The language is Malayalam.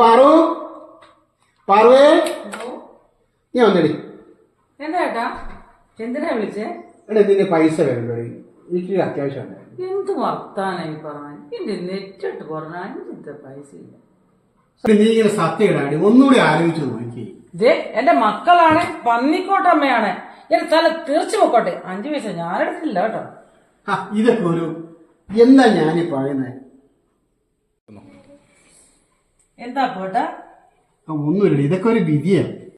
പാറു പാറുവേ ഞാൻ വന്നടി. എന്താ ഏട്ടാ, എന്തിനാ വിളിച്ചേ? എടാ നിന്റെ പൈസ വേണ്ടടി, എനിക്ക് അത്യാവശ്യമാണ്. എന്ത് വർത്താനായി പറഞ്ഞ, എന്റെ നെറ്റിട്ട് പറഞ്ഞ 5 പൈസ ഇല്ല. നീ ഇങ്ങനെ സത്യം ഇടാടി, ഒന്നുകൂടി ആലോചിച്ചു നോക്കി. ഇതേ എന്റെ മക്കളാണ്, പന്നിക്കോട്ടമ്മയാണ്, എന്റെ തല തീർച്ചു പൊക്കോട്ടെ. 5 പൈസ ഞാനെടുത്തില്ല കേട്ടോ. ഇതൊക്കെ ഒരു എന്താ ഞാനീ പറയുന്നത്? എന്താ പോട്ടാ? ഒന്നുമില്ല, ഇതൊക്കെ ഒരു വിധിയാണ്.